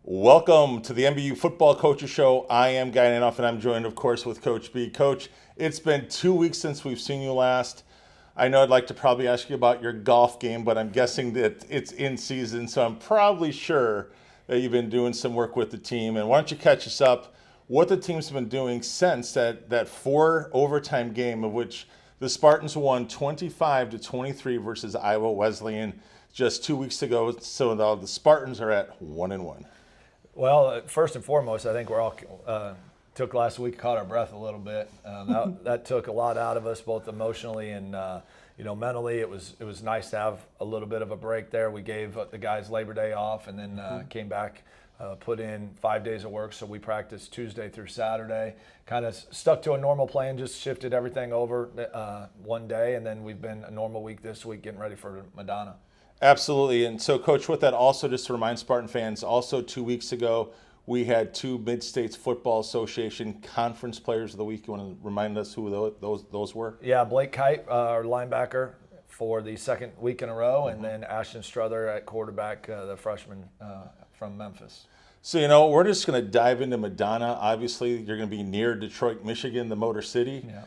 Welcome to the MBU Football Coaches Show. I am Guy Danhoff, and I'm joined, of course, with Coach B. Coach, it's been 2 weeks since we've seen you last. I know I'd like to probably ask you about your golf game, but I'm guessing that it's in season, so I'm probably sure that you've been doing some work with the team. And why don't you catch us up what the team's been doing since that 4 overtime game, of which the Spartans won 25-23 versus Iowa Wesleyan just 2 weeks ago. So now the Spartans are at 1-1. Well, first and foremost, I think we're all took last week, caught our breath a little bit. That took a lot out of us, both emotionally and mentally. It was nice to have a little bit of a break there. We gave the guys Labor Day off, and then came back, put in 5 days of work. So we practiced Tuesday through Saturday. Kind of stuck to a normal plan, just shifted everything over one day, and then we've been a normal week this week, getting ready for Madonna. Absolutely. And so, Coach, with that, also just to remind Spartan fans, also 2 weeks ago, we had 2 Mid-States Football Association Conference Players of the Week. You want to remind us who those were? Yeah, Blake Kite, our linebacker, for the second week in a row, and then Ashton Strother at quarterback, the freshman from Memphis. So, we're just going to dive into Madonna. Obviously, you're going to be near Detroit, Michigan, the Motor City. Yeah.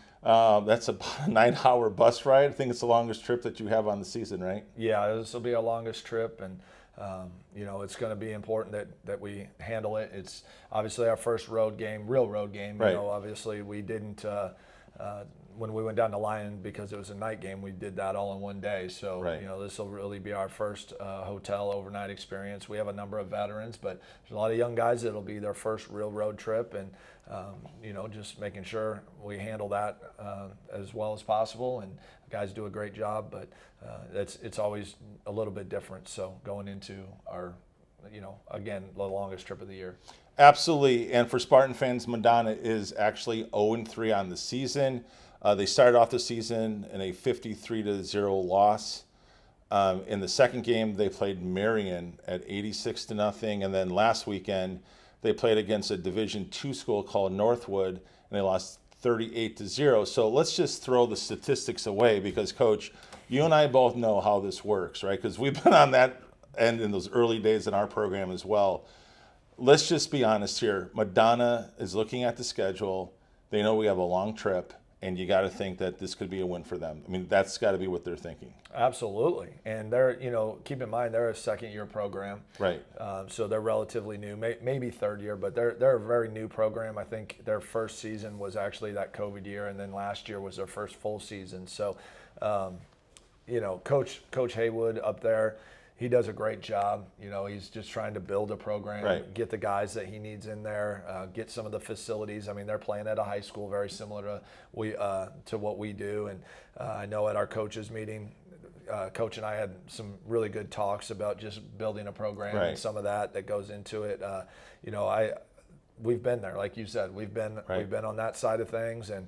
That's about a 9-hour bus ride. I think it's the longest trip that you have on the season, right? Yeah, this will be our longest trip, and it's going to be important that we handle it. It's obviously our first road game, real road game. Right. Obviously we didn't when we went down to Lyon, because it was a night game, we did that all in one day. So right. This will really be our first hotel overnight experience. We have a number of veterans, but there's a lot of young guys that'll be their first real road trip, and just making sure we handle that as well as possible. And the guys do a great job, but it's always a little bit different. So going into our, again, the longest trip of the year. Absolutely. And for Spartan fans, Madonna is actually 0-3 on the season. They started off the season in a 53-0 loss. In the second game, they played Marion at 86-0, and then last weekend they played against a Division II school called Northwood, and they lost 38-0. So let's just throw the statistics away, because, Coach, you and I both know how this works, right? Because we've been on that end in those early days in our program as well. Let's just be honest here. Madonna is looking at the schedule. They know we have a long trip, and you got to think that this could be a win for them. I mean, that's got to be what they're thinking. Absolutely. And they're, keep in mind, they're a second-year program. Right. So they're relatively new, maybe third year, but they're a very new program. I think their first season was actually that COVID year, and then last year was their first full season. So, Coach Haywood up there, he does a great job. He's just trying to build a program, right. Get the guys that he needs in there, get some of the facilities. I mean, they're playing at a high school very similar to what we do. And I know at our coaches meeting, Coach and I had some really good talks about just building a program, right. And some of that goes into it. We've been there, like you said. We've been on that side of things, and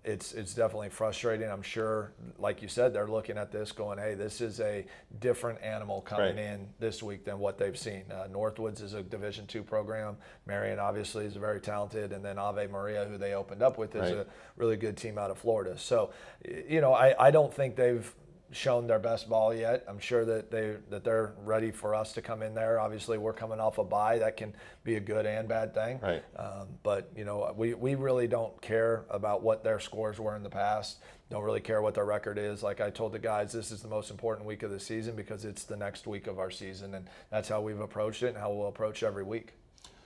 it's definitely frustrating. I'm sure, like you said, they're looking at this going, hey, this is a different animal coming right. in this week than what they've seen. Northwoods is a Division II program. Marion obviously is very talented, and then Ave Maria, who they opened up with, is right. a really good team out of Florida. So, I don't think they've shown their best ball yet. I'm sure that they're ready for us to come in there. Obviously, we're coming off a bye. That can be a good and bad thing. Right. But we really don't care about what their scores were in the past. Don't really care what their record is. Like I told the guys, this is the most important week of the season because it's the next week of our season, and that's how we've approached it and how we'll approach every week.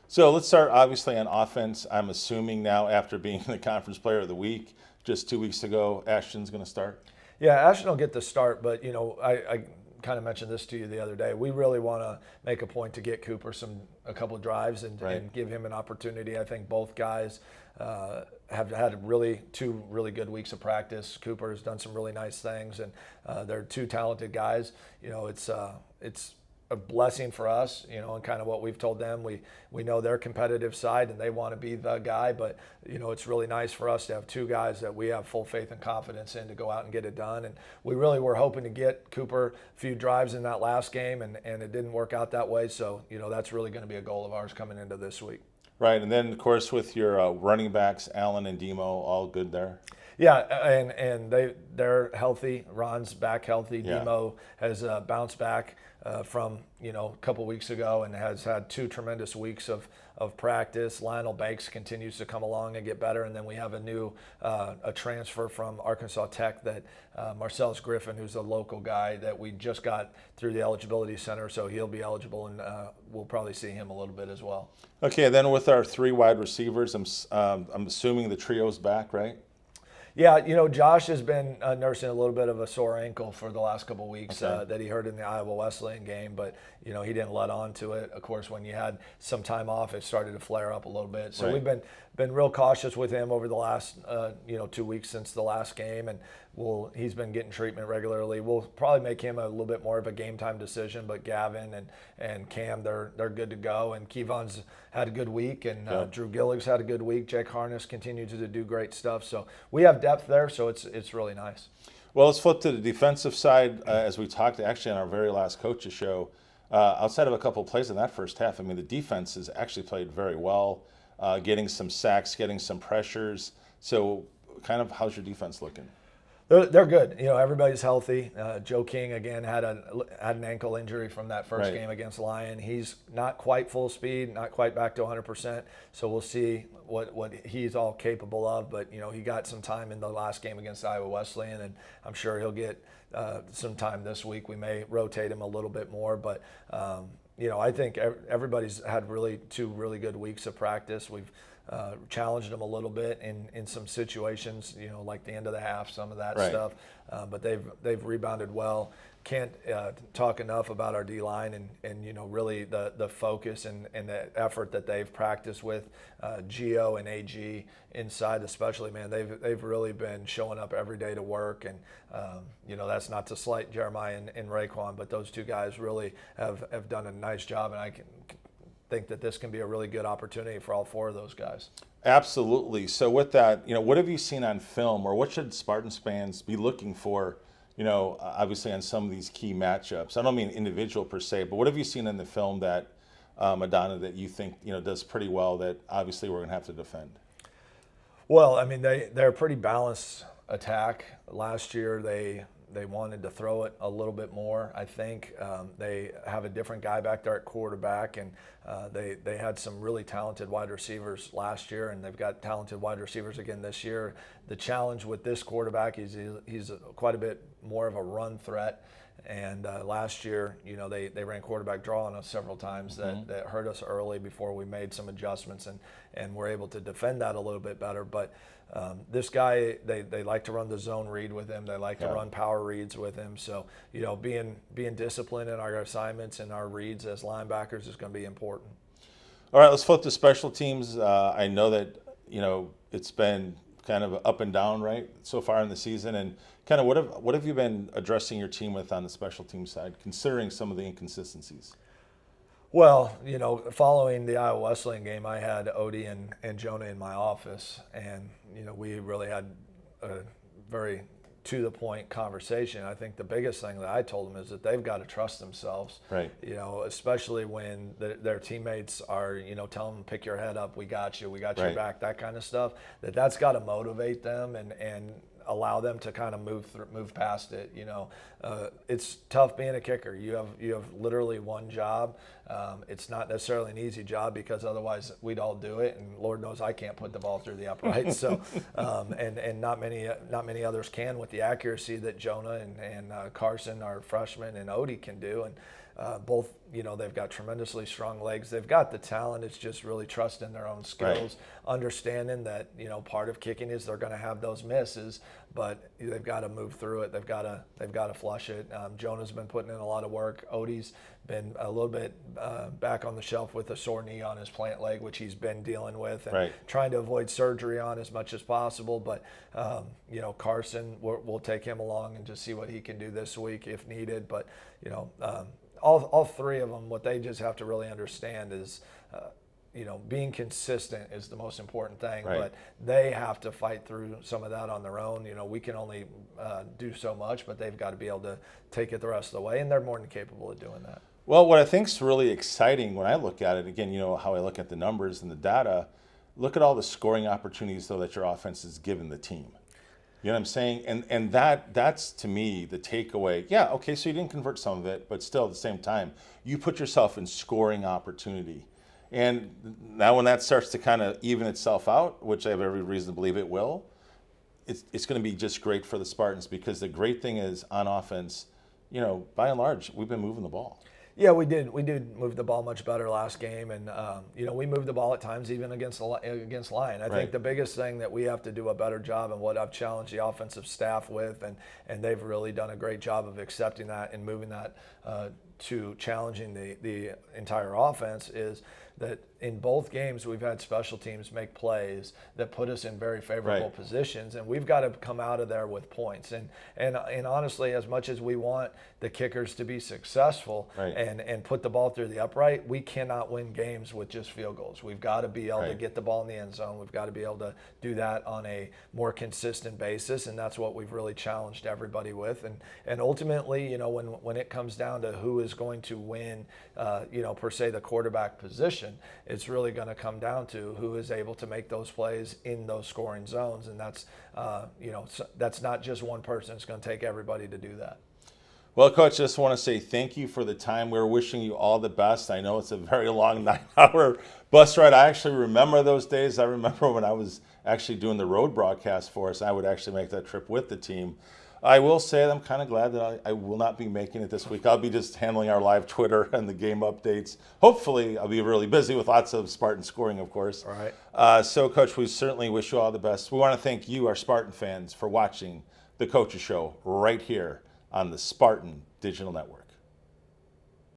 So let's start obviously on offense. I'm assuming now, after being the Conference Player of the Week just 2 weeks ago, Ashton's going to start. Yeah, Ashton will get the start, but I kind of mentioned this to you the other day. We really want to make a point to get Cooper a couple of drives and give him an opportunity. I think both guys have had two really good weeks of practice. Cooper has done some really nice things, and they're two talented guys. It's a blessing for us, and kind of what we've told them. We know their competitive side and they want to be the guy, but it's really nice for us to have two guys that we have full faith and confidence in to go out and get it done. And we really were hoping to get Cooper a few drives in that last game, and it didn't work out that way. So that's really going to be a goal of ours coming into this week. Right, and then of course with your running backs, Allen and Demo, all good there. Yeah, and they're healthy. Ron's back healthy. Yeah. Demo has bounced back from a couple weeks ago and has had 2 tremendous weeks of practice. Lionel Banks continues to come along and get better, and then we have a new a transfer from Arkansas Tech that Marcellus Griffin, who's a local guy that we just got through the eligibility center, so he'll be eligible, and we'll probably see him a little bit as well. Okay, then with our 3 wide receivers, I'm assuming the trio's back, right? Yeah, Josh has been nursing a little bit of a sore ankle for the last couple of weeks Okay. that he hurt in the Iowa Wesleyan game, but he didn't let on to it. Of course, when you had some time off, it started to flare up a little bit. So Right. we've been real cautious with him over the last 2 weeks since the last game, and he's been getting treatment regularly. We'll probably make him a little bit more of a game time decision, but Gavin and Cam, they're good to go, and Kevon's had a good week, and Drew Gillig's had a good week. Jake Harness continues to do great stuff. So we have depth there, so it's really nice. Well, let's flip to the defensive side. As we talked actually on our very last coaches show, outside of a couple of plays in that first half, I mean, the defense has actually played very well, getting some sacks, getting some pressures. So kind of how's your defense looking? They're good. Everybody's healthy. Joe King again had an ankle injury from that first game against Lyon. He's not quite full speed, not quite back to 100%. So we'll see what he's all capable of. But he got some time in the last game against Iowa Wesleyan, and I'm sure he'll get some time this week. We may rotate him a little bit more, but I think everybody's had 2 really good weeks of practice. We've challenged them a little bit in some situations, like the end of the half, some of that stuff. But they've rebounded well. Can't talk enough about our D-line and really the focus and the effort that they've practiced with Gio and AG inside especially, man. They've really been showing up every day to work, and that's not to slight Jeremiah and Raekwon, but those 2 guys really have done a nice job, and I think that this can be a really good opportunity for all 4 of those guys. Absolutely. So with that, what have you seen on film, or what should Spartans fans be looking for, obviously on some of these key matchups? I don't mean individual per se, but what have you seen in the film that Madonna that you think does pretty well that obviously we're going to have to defend? Well, I mean, they're a pretty balanced attack. Last year they wanted to throw it a little bit more. I think they have a different guy back there at quarterback, and they had some really talented wide receivers last year, and they've got talented wide receivers again this year. The challenge with this quarterback is he's quite a bit more of a run threat. And last year, they ran quarterback draw on us several times that hurt us early before we made some adjustments and were able to defend that a little bit better. But this guy, they like to run the zone read with him. They like to run power reads with him. So, being disciplined in our assignments and our reads as linebackers is going to be important. All right, let's flip to special teams. I know that, it's been kind of up and down, right, so far in the season. And kind of what have you been addressing your team with on the special team side, considering some of the inconsistencies? Well, following the Iowa Wesleyan game, I had Odie and Jonah in my office, and, we really had a very to-the-point conversation. I think the biggest thing that I told them is that they've got to trust themselves, right? Especially when their teammates are, telling them, pick your head up, we got you, your back, that kind of stuff, that's got to motivate them and allow them to kind of move past it. It's tough being a kicker. You have literally one job. It's not necessarily an easy job because otherwise we'd all do it, and Lord knows I can't put the ball through the uprights. So, and not many others can with the accuracy that Jonah and Carson, our freshman, and Odie can do. And both, they've got tremendously strong legs. They've got the talent. It's just really trusting their own skills, understanding that, part of kicking is they're going to have those misses, but they've got to move through it. They've got to flush it. Jonah's been putting in a lot of work. Odie's been a little bit back on the shelf with a sore knee on his plant leg, which he's been dealing with and trying to avoid surgery on as much as possible. But, Carson, we'll take him along and just see what he can do this week if needed. But, all 3 of them, what they just have to really understand is, being consistent is the most important thing, but they have to fight through some of that on their own. We can only do so much, but they've got to be able to take it the rest of the way, and they're more than capable of doing that. Well, what I think is really exciting when I look at it, again, how I look at the numbers and the data, look at all the scoring opportunities, though, that your offense has given the team. You know what I'm saying? And that's to me the takeaway. Yeah, okay, so you didn't convert some of it, but still at the same time, you put yourself in scoring opportunity. And now when that starts to kind of even itself out, which I have every reason to believe it will, it's going to be just great for the Spartans, because the great thing is on offense, by and large, we've been moving the ball. Yeah, we did. We did move the ball much better last game, and we moved the ball at times even against Lyon. I think the biggest thing that we have to do a better job, and what I've challenged the offensive staff with, and they've really done a great job of accepting that and moving that to challenging the entire offense, is that in both games we've had special teams make plays that put us in very favorable positions, and we've got to come out of there with points. And honestly, as much as we want the kickers to be successful and put the ball through the upright, we cannot win games with just field goals. We've got to be able to get the ball in the end zone. We've got to be able to do that on a more consistent basis, and that's what we've really challenged everybody with. And ultimately, when it comes down to who is going to win, per se the quarterback position, it's really going to come down to who is able to make those plays in those scoring zones, and that's not just one person. It's going to take everybody to do that. Well, Coach, just want to say thank you for the time. We're wishing you all the best. I know it's a very long 9-hour bus ride. I actually remember those days. I remember when I was actually doing the road broadcast for us, I would actually make that trip with the team. I will say that I'm kind of glad that I will not be making it this week. I'll be just handling our live Twitter and the game updates. Hopefully, I'll be really busy with lots of Spartan scoring, of course. All right. So, Coach, we certainly wish you all the best. We want to thank you, our Spartan fans, for watching the Coaches Show right here on the Spartan Digital Network.